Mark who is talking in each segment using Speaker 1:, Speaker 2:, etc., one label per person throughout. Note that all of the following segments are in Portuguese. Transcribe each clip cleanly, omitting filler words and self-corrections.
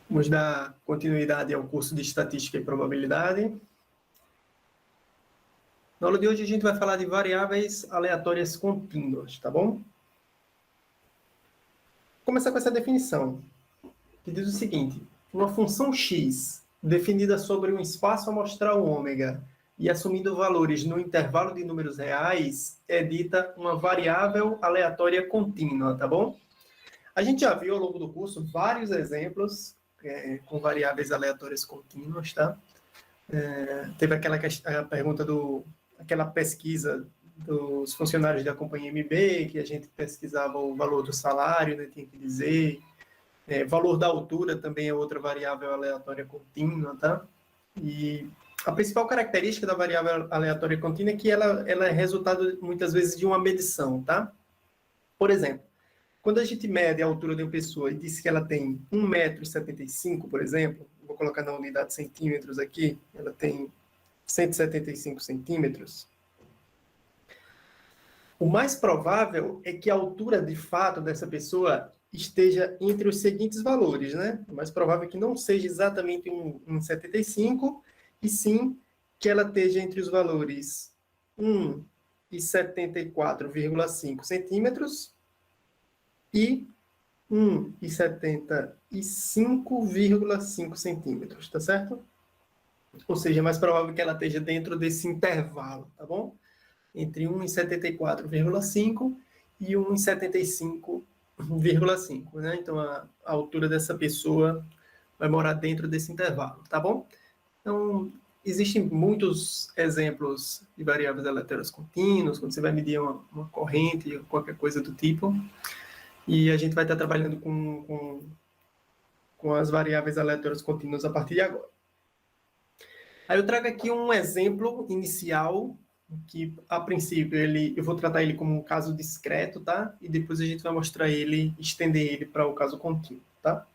Speaker 1: Vamos dar continuidade ao curso de Estatística e Probabilidade. Na aula de hoje a gente vai falar de variáveis aleatórias contínuas, tá bom? Vou começar com essa definição, que diz o seguinte: uma função x definida sobre um espaço amostral ômega e assumindo valores no intervalo de números reais é dita uma variável aleatória contínua, tá bom? A gente já viu ao longo do curso vários exemplos com variáveis aleatórias contínuas, tá? Teve a pergunta aquela pesquisa dos funcionários da companhia MB, que a gente pesquisava o valor do salário, né, tinha que dizer. Valor da altura também é outra variável aleatória contínua, tá? E a principal característica da variável aleatória contínua é que ela é resultado, muitas vezes, de uma medição, tá? Por exemplo, quando a gente mede a altura de uma pessoa e diz que ela tem 1,75 m, por exemplo, vou colocar na unidade de centímetros aqui, ela tem 175 centímetros, o mais provável é que a altura, de fato, dessa pessoa esteja entre os seguintes valores, né? O mais provável é que não seja exatamente 1,75, e sim que ela esteja entre os valores 1,74,5 centímetros e 1,75,5 centímetros, tá certo? Ou seja, é mais provável que ela esteja dentro desse intervalo, tá bom? Entre 1,74,5 e 1,75,5, né? Então, a altura dessa pessoa vai morar dentro desse intervalo, tá bom? Então, existem muitos exemplos de variáveis aleatórias contínuas, quando você vai medir uma corrente, qualquer coisa do tipo. E a gente vai estar trabalhando com as variáveis aleatórias contínuas a partir de agora. Aí eu trago aqui um exemplo inicial, que a princípio eu vou tratar ele como um caso discreto, tá? E depois a gente vai mostrar ele, estender ele para o caso contínuo, tá?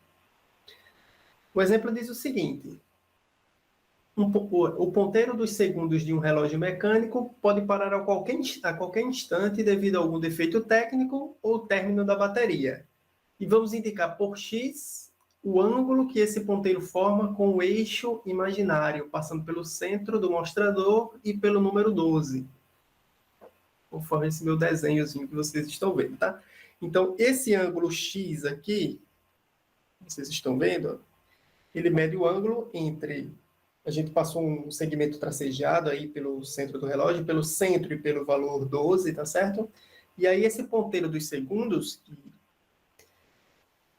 Speaker 1: O exemplo diz o seguinte: o ponteiro dos segundos de um relógio mecânico pode parar a qualquer instante devido a algum defeito técnico ou término da bateria. E vamos indicar por x o ângulo que esse ponteiro forma com o eixo imaginário, passando pelo centro do mostrador e pelo número 12. Conforme esse meu desenhozinho que vocês estão vendo, tá? Então, esse ângulo x aqui, vocês estão vendo, ele mede o ângulo entre... A gente passou um segmento tracejeado aí pelo centro do relógio, pelo centro e pelo valor 12, tá certo? E aí esse ponteiro dos segundos,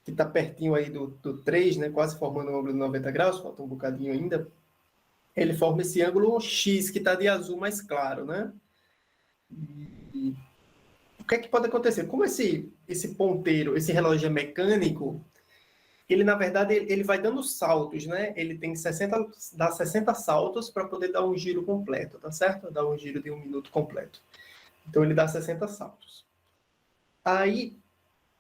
Speaker 1: que está pertinho aí do 3, né, quase formando um ângulo de 90 graus, falta um bocadinho ainda, ele forma esse ângulo X, que está de azul mais claro, né? E o que é que pode acontecer? Como esse ponteiro, esse relógio é mecânico, ele, na verdade, ele vai dando saltos, né? Ele tem dá 60 saltos para poder dar um giro completo, tá certo? Dar um giro de 1 minuto completo. Então, ele dá 60 saltos. Aí,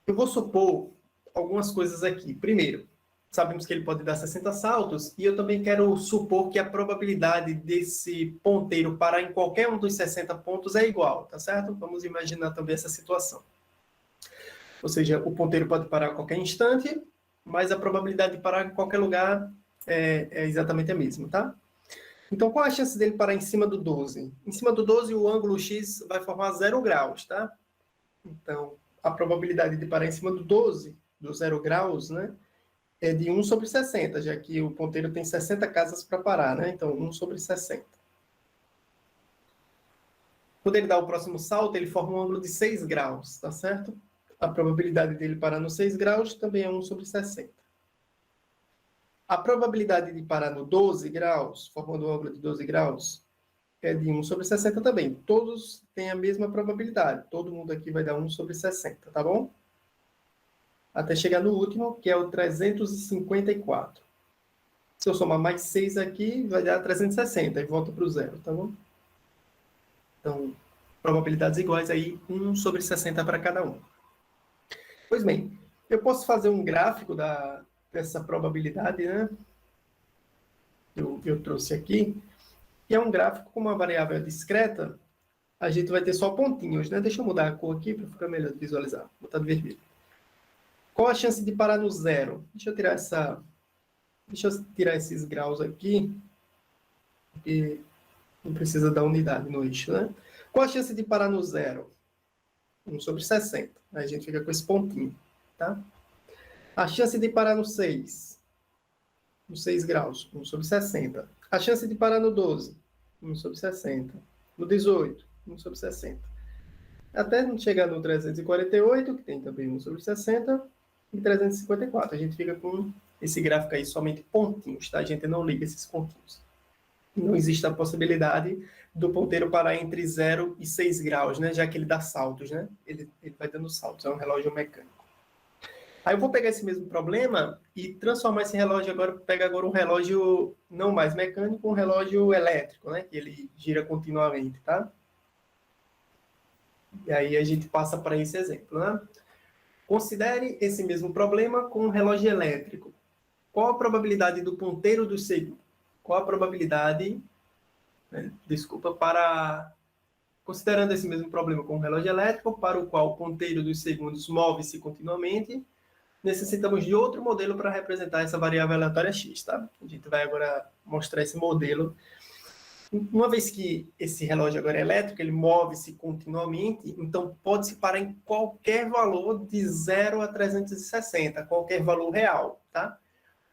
Speaker 1: eu vou supor algumas coisas aqui. Primeiro, sabemos que ele pode dar 60 saltos, e eu também quero supor que a probabilidade desse ponteiro parar em qualquer um dos 60 pontos é igual, tá certo? Vamos imaginar também essa situação. Ou seja, o ponteiro pode parar a qualquer instante, mas a probabilidade de parar em qualquer lugar é exatamente a mesma, tá? Então, qual a chance dele parar em cima do 12? Em cima do 12, o ângulo X vai formar 0 graus, tá? Então, a probabilidade de parar em cima do 12, do 0 graus, né, é de 1 sobre 60, já que o ponteiro tem 60 casas para parar, né? Então, 1 sobre 60. Quando ele dá o próximo salto, ele forma um ângulo de 6 graus, tá certo? A probabilidade dele parar no 6 graus também é 1 sobre 60. A probabilidade de parar no 12 graus, formando um ângulo de 12 graus, é de 1 sobre 60 também. Todos têm a mesma probabilidade. Todo mundo aqui vai dar 1 sobre 60, tá bom? Até chegar no último, que é o 354. Se eu somar mais 6 aqui, vai dar 360 e volta para o zero, tá bom? Então, probabilidades iguais aí, 1 sobre 60 para cada um. Pois bem, eu posso fazer um gráfico dessa probabilidade, né? Eu trouxe aqui, que é um gráfico com uma variável discreta. A gente vai ter só pontinhos, né? Deixa eu mudar a cor aqui para ficar melhor de visualizar. Vou botar de vermelho. Qual a chance de parar no zero? Deixa eu tirar essa Deixa eu tirar esses graus aqui, porque não precisa dar unidade no eixo, né? Qual a chance de parar no zero? 1/60. Aí a gente fica com esse pontinho, tá? A chance de parar no 6, no 6 graus, 1/60. A chance de parar no 12, 1/60. No 18, 1/60. Até não chegar no 348, que tem também 1/60, e 354. A gente fica com esse gráfico aí somente pontinhos, tá? A gente não liga esses pontinhos. Não existe a possibilidade do ponteiro parar entre 0 e 6 graus, né? Já que ele dá saltos, né? Ele vai dando saltos, é um relógio mecânico. Aí eu vou pegar esse mesmo problema e transformar esse relógio agora, pegar agora um relógio não mais mecânico, um relógio elétrico, né? Que ele gira continuamente, tá? E aí a gente passa para esse exemplo, né? Considere esse mesmo problema com um relógio elétrico. Qual a probabilidade do ponteiro do segundo? Qual a probabilidade, né, desculpa, para... Considerando esse mesmo problema com um relógio elétrico, para o qual o ponteiro dos segundos move-se continuamente, necessitamos de outro modelo para representar essa variável aleatória x, tá? A gente vai agora mostrar esse modelo. Uma vez que esse relógio agora é elétrico, ele move-se continuamente, então pode-se parar em qualquer valor de 0 a 360, qualquer valor real, tá?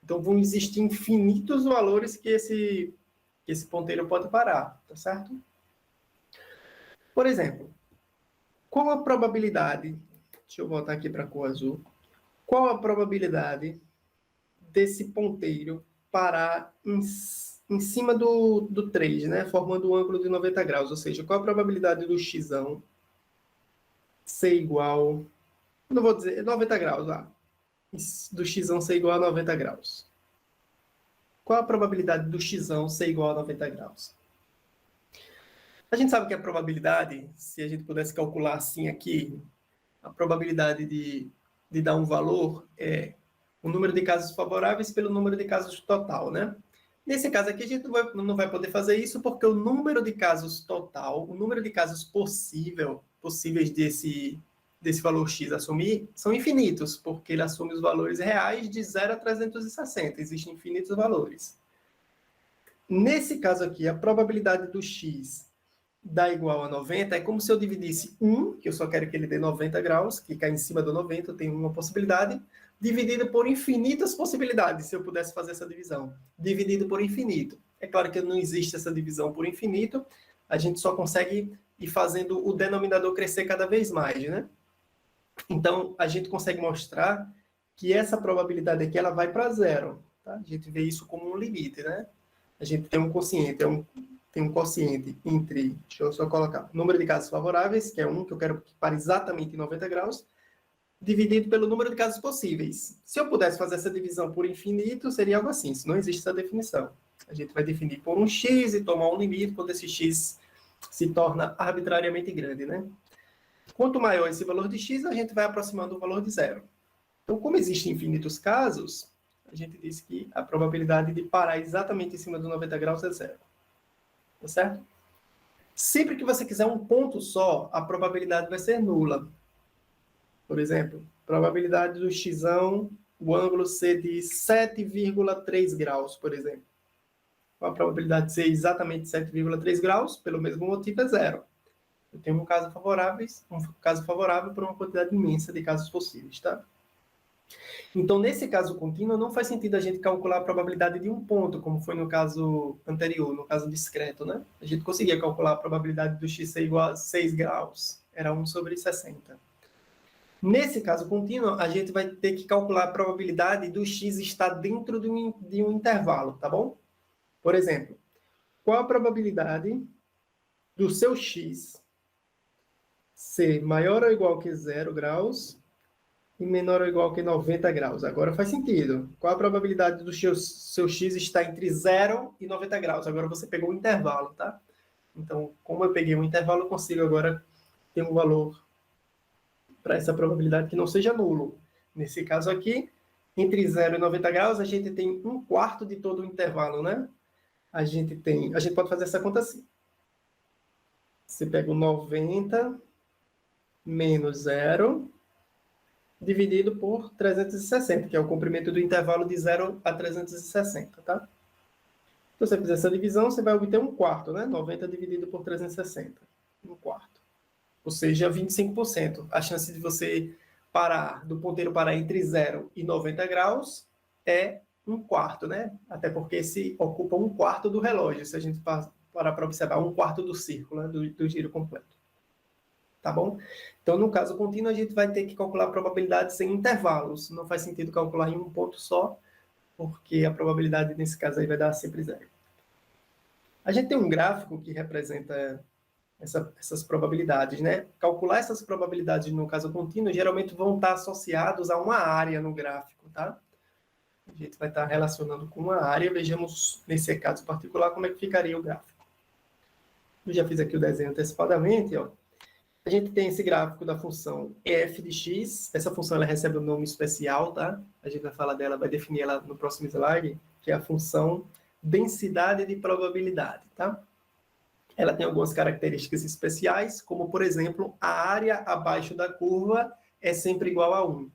Speaker 1: Então vão existir infinitos valores que esse ponteiro pode parar, tá certo? Por exemplo, qual a probabilidade, deixa eu voltar aqui para a cor azul, qual a probabilidade desse ponteiro parar em cima do 3, né? Formando um ângulo de 90 graus, ou seja, qual a probabilidade do x ser igual, não vou dizer, 90 graus, do x ser igual a 90 graus. Qual a probabilidade do x ser igual a 90 graus? A gente sabe que a probabilidade, se a gente pudesse calcular assim aqui, a probabilidade de dar um valor é o número de casos favoráveis pelo número de casos total, né? Nesse caso aqui, a gente não vai poder fazer isso porque o número de casos total, o número de casos possíveis desse valor x assumir, são infinitos, porque ele assume os valores reais de 0 a 360. Existem infinitos valores. Nesse caso aqui, a probabilidade do x dar igual a 90 é como se eu dividisse 1, que eu só quero que ele dê 90 graus, que cai em cima do 90, eu tenho uma possibilidade, dividido por infinitas possibilidades, se eu pudesse fazer essa divisão. Dividido por infinito. É claro que não existe essa divisão por infinito, a gente só consegue ir fazendo o denominador crescer cada vez mais, né? Então, a gente consegue mostrar que essa probabilidade aqui ela vai para zero. Tá? A gente vê isso como um limite, né? A gente tem um quociente, tem um quociente entre, deixa eu só colocar, número de casos favoráveis, que é 1, que eu quero que pare exatamente em 90 graus, dividido pelo número de casos possíveis. Se eu pudesse fazer essa divisão por infinito, seria algo assim, se não existe essa definição. A gente vai definir por um x e tomar um limite quando esse x se torna arbitrariamente grande, né? Quanto maior esse valor de x, a gente vai aproximando o valor de zero. Então, como existem infinitos casos, a gente diz que a probabilidade de parar exatamente em cima dos 90 graus é zero. Tá certo? Sempre que você quiser um ponto só, a probabilidade vai ser nula. Por exemplo, probabilidade do x, o ângulo ser de 7,3 graus, por exemplo. A probabilidade de ser exatamente 7,3 graus, pelo mesmo motivo, é zero. Eu tenho um caso favorável para uma quantidade imensa de casos possíveis, tá? Então, nesse caso contínuo, não faz sentido a gente calcular a probabilidade de um ponto, como foi no caso anterior, no caso discreto, né? A gente conseguia calcular a probabilidade do x ser igual a 6 graus. Era 1/60. Nesse caso contínuo, a gente vai ter que calcular a probabilidade do x estar dentro de um intervalo, tá bom? Por exemplo, qual a probabilidade do seu x ser maior ou igual que 0 graus e menor ou igual que 90 graus? Agora faz sentido. Qual a probabilidade do seu x estar entre 0 e 90 graus? Agora você pegou o intervalo, tá? Então, como eu peguei um intervalo, eu consigo agora ter um valor para essa probabilidade que não seja nulo. Nesse caso aqui, entre 0 e 90 graus, a gente tem 1/4 de todo o intervalo, né? A gente pode fazer essa conta assim. Você pega o 90 menos 0, dividido por 360, que é o comprimento do intervalo de 0 a 360, tá? Então, se você fizer essa divisão, você vai obter 1/4, né? 90 dividido por 360. 1/4. Ou seja, 25%. A chance de você parar, do ponteiro parar entre 0 e 90 graus é 1/4, né? Até porque se ocupa 1/4 do relógio, se a gente parar para observar, 1/4 do círculo, né? do giro completo. Tá bom? Então, no caso contínuo, a gente vai ter que calcular probabilidades em intervalos. Não faz sentido calcular em um ponto só, porque a probabilidade nesse caso aí vai dar sempre 0. A gente tem um gráfico que representa essas probabilidades, né? Calcular essas probabilidades no caso contínuo geralmente vão estar associados a uma área no gráfico, tá? A gente vai estar relacionando com uma área. Vejamos, nesse caso particular, como é que ficaria o gráfico. Eu já fiz aqui o desenho antecipadamente, ó. A gente tem esse gráfico da função f de x. Essa função ela recebe um nome especial, tá? A gente vai falar dela, vai definir ela no próximo slide, que é a função densidade de probabilidade, tá? Ela tem algumas características especiais, como, por exemplo, a área abaixo da curva é sempre igual a 1.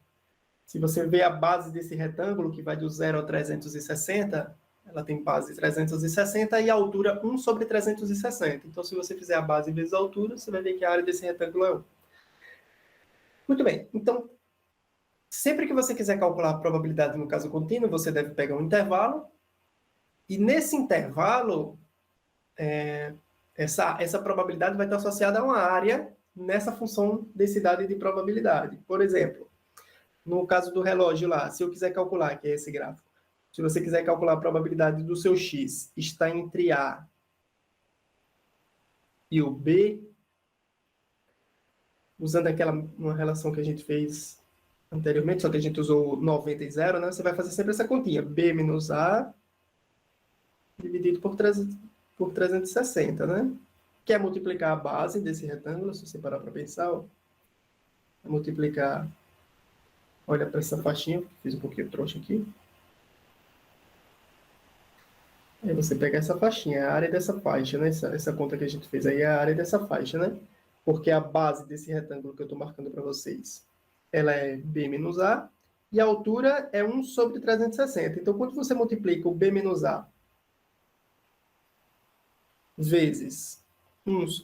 Speaker 1: Se você vê a base desse retângulo, que vai do 0 a 360, ela tem base 360 e a altura 1 sobre 360. Então, se você fizer a base vezes a altura, você vai ver que a área desse retângulo é 1. Muito bem. Então, sempre que você quiser calcular a probabilidade no caso contínuo, você deve pegar um intervalo. E nesse intervalo, essa probabilidade vai estar associada a uma área nessa função densidade de probabilidade. Por exemplo, no caso do relógio lá, se eu quiser calcular, que é esse gráfico, se você quiser calcular a probabilidade do seu x está entre A e o B, usando uma relação que a gente fez anteriormente, só que a gente usou 90 e 0, né? Você vai fazer sempre essa continha, B menos A dividido por 360, né? Que é multiplicar a base desse retângulo, se você parar para pensar, ó, é multiplicar, olha para essa faixinha, fiz um pouquinho trouxa aqui. Aí você pega essa faixinha, a área dessa faixa, né? Essa conta que a gente fez aí é a área dessa faixa, né? Porque a base desse retângulo que eu estou marcando para vocês, ela é B menos A, e a altura é 1 sobre 360. Então, quando você multiplica o B menos A vezes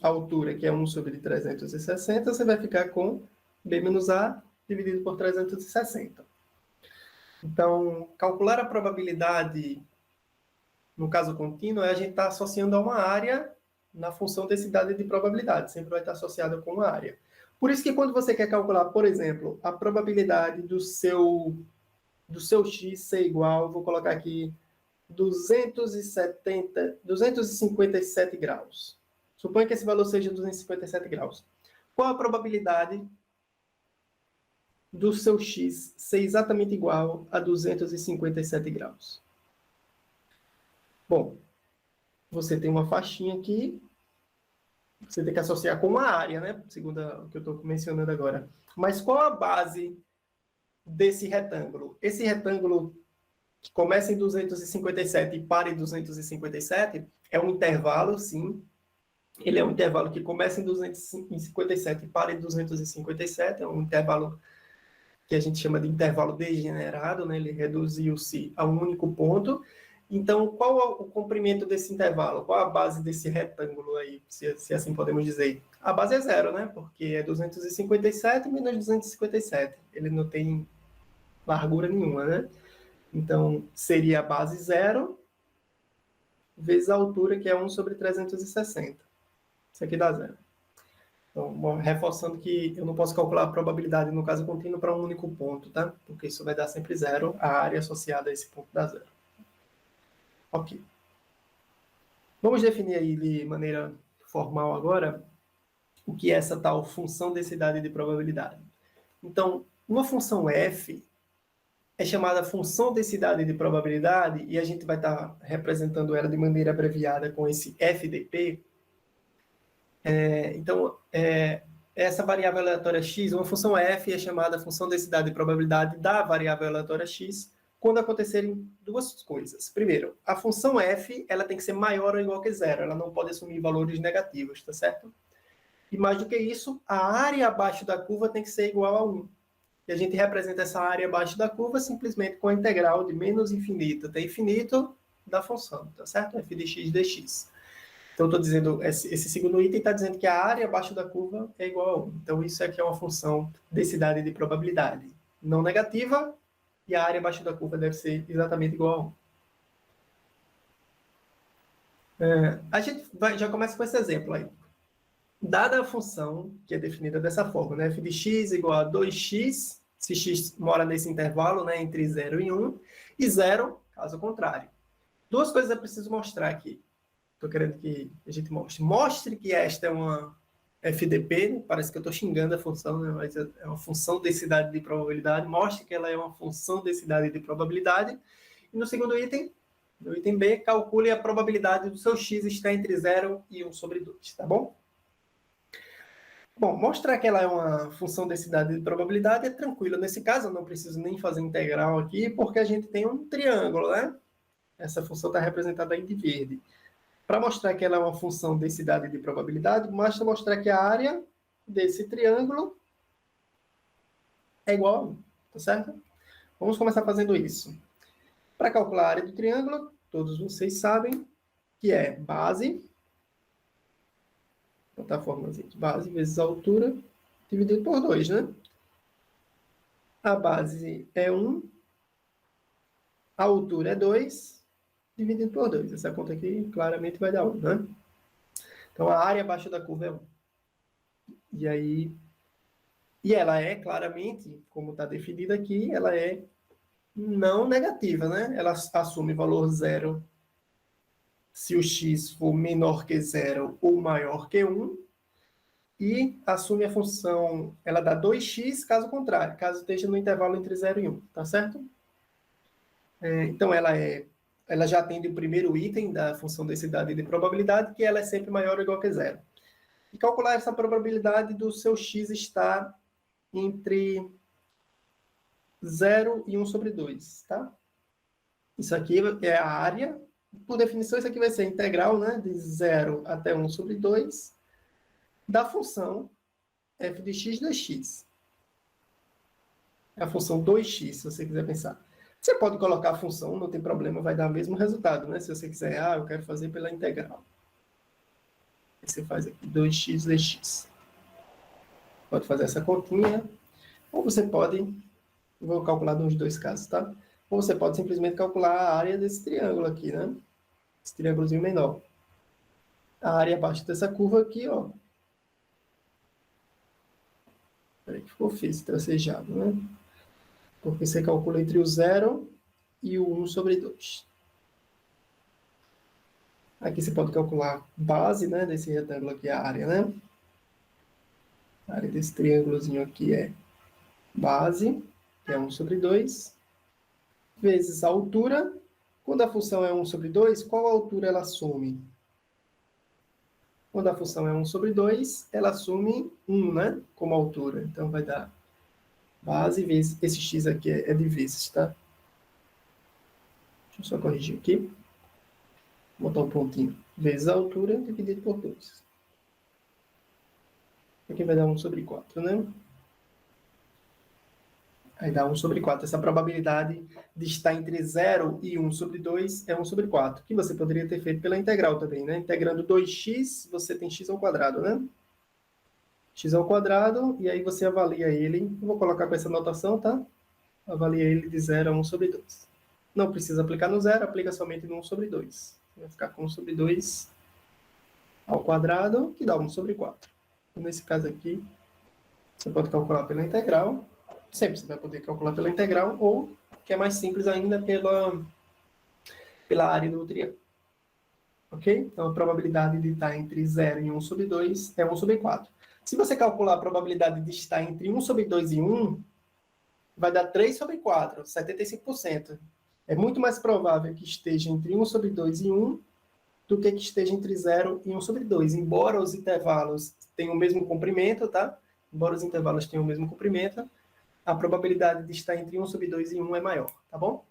Speaker 1: a altura, que é 1 sobre 360, você vai ficar com B menos A dividido por 360. Então, calcular a probabilidade no caso contínuo, a gente está associando a uma área na função densidade de probabilidade. Sempre vai estar associada com uma área. Por isso que quando você quer calcular, por exemplo, a probabilidade do seu x ser igual, vou colocar aqui 257 graus. Suponha que esse valor seja 257 graus. Qual a probabilidade do seu x ser exatamente igual a 257 graus? Bom, você tem uma faixinha aqui, você tem que associar com uma área, né? Segundo o que eu estou mencionando agora. Mas qual a base desse retângulo? Esse retângulo que começa em 257 e para em 257 é um intervalo, sim. Ele é um intervalo que começa em 257 e para em 257. É um intervalo que a gente chama de intervalo degenerado, né? Ele reduziu-se a um único ponto. Então, qual é o comprimento desse intervalo? Qual a base desse retângulo aí, se assim podemos dizer? A base é 0, né? Porque é 257 menos 257. Ele não tem largura nenhuma, né? Então, seria a base 0 vezes a altura, que é 1 sobre 360. Isso aqui dá 0. Então, reforçando que eu não posso calcular a probabilidade no caso contínuo para um único ponto, tá? Porque isso vai dar sempre 0, a área associada a esse ponto dá 0. Ok. Vamos definir aí de maneira formal agora o que é essa tal função densidade de probabilidade. Então, uma função f é chamada função densidade de probabilidade e a gente vai estar representando ela de maneira abreviada com esse FDP. Então, essa variável aleatória x, uma função f é chamada função densidade de probabilidade da variável aleatória x, quando acontecerem duas coisas. Primeiro, a função f ela tem que ser maior ou igual que 0, ela não pode assumir valores negativos, tá certo? E mais do que isso, a área abaixo da curva tem que ser igual a 1. E a gente representa essa área abaixo da curva simplesmente com a integral de menos infinito até infinito da função, tá certo? f de x dx. Então, estou dizendo, esse segundo item está dizendo que a área abaixo da curva é igual a 1. Então, isso aqui é uma função densidade de probabilidade não negativa, e a área abaixo da curva deve ser exatamente igual a 1. A gente já começa com esse exemplo aí. Dada a função que é definida dessa forma, né? f de x igual a 2x, se x mora nesse intervalo, né, entre 0 e 1, e 0, caso contrário. Duas coisas eu preciso mostrar aqui. Estou querendo que a gente mostre. Mostre que esta é uma FDP, né? Parece que eu estou xingando a função, né? Mas é uma função densidade de probabilidade. Mostre que ela é uma função densidade de probabilidade. E no segundo item, no item B, calcule a probabilidade do seu x estar entre 0 e 1 sobre 2, tá bom? Bom, mostrar que ela é uma função densidade de probabilidade é tranquilo. Nesse caso, eu não preciso nem fazer integral aqui, porque a gente tem um triângulo, né? Essa função está representada aí de verde. Para mostrar que ela é uma função densidade de probabilidade, basta mostrar que a área desse triângulo é igual a 1, tá certo? Vamos começar fazendo isso. Para calcular a área do triângulo, todos vocês sabem que é base, vou botar a fórmula de base vezes a altura, dividido por 2, né? A base é 1, a altura é 2, dividido por 2. Essa conta aqui claramente vai dar 1, né? Então, a área abaixo da curva é 1. E aí, ela é claramente, como está definida aqui, ela é não negativa, né? Ela assume valor zero se o x for menor que zero ou maior que 1, e assume a função, ela dá 2x caso contrário, caso esteja no intervalo entre 0 e 1, tá certo? Então, ela já atende o primeiro item da função densidade de probabilidade, que ela é sempre maior ou igual que zero. E calcular essa probabilidade do seu x estar entre 0 e 1 sobre 2, tá? Isso aqui é a área. Por definição, isso aqui vai ser a integral, né, de 0 até 1 sobre 2 da função f de x dx. É a função 2x, se você quiser pensar. Você pode colocar a função, não tem problema, vai dar o mesmo resultado, né? Se você quiser, eu quero fazer pela integral. Aí você faz aqui 2x dx. Pode fazer essa continha, ou você pode, vou calcular nos dois casos, tá? Ou você pode simplesmente calcular a área desse triângulo aqui, né? Esse triângulozinho menor. A área abaixo dessa curva aqui, ó. Peraí que ficou feio esse tracejado, né? Porque você calcula entre o 0 e o 1 sobre 2. Aqui você pode calcular a base, né, desse retângulo aqui, a área, né? A área desse triângulozinho aqui é base, que é 1 sobre 2, vezes a altura. Quando a função é 1 sobre 2, qual altura ela assume? Quando a função é 1 sobre 2, ela assume 1, né? Como altura. Então, vai dar base vezes... Esse x aqui é de vezes, tá? Deixa eu só corrigir aqui. Vou botar um pontinho. Vezes a altura dividido por 2. Aqui vai dar 1 sobre 4, né? Aí dá 1 sobre 4. Essa probabilidade de estar entre 0 e 1 sobre 2 é 1 sobre 4, que você poderia ter feito pela integral também, né? Integrando 2x, você tem x ao quadrado, né? X ao quadrado, e aí você avalia ele. Eu vou colocar com essa notação, tá? Avalia ele de 0 a 1 sobre 2. Não precisa aplicar no 0, aplica somente no 1 sobre 2. Vai ficar com 1 sobre 2 ao quadrado, que dá 1 sobre 4. Então, nesse caso aqui, você pode calcular pela integral. Sempre você vai poder calcular pela integral, ou, que é mais simples ainda, pela área do triângulo. Ok? Então, a probabilidade de estar entre 0 e 1 sobre 2 é 1 sobre 4. Se você calcular a probabilidade de estar entre 1 sobre 2 e 1, vai dar 3 sobre 4, 75%. É muito mais provável que esteja entre 1 sobre 2 e 1 do que esteja entre 0 e 1 sobre 2. Embora os intervalos tenham o mesmo comprimento, tá? Embora os intervalos tenham o mesmo comprimento, a probabilidade de estar entre 1 sobre 2 e 1 é maior, tá bom?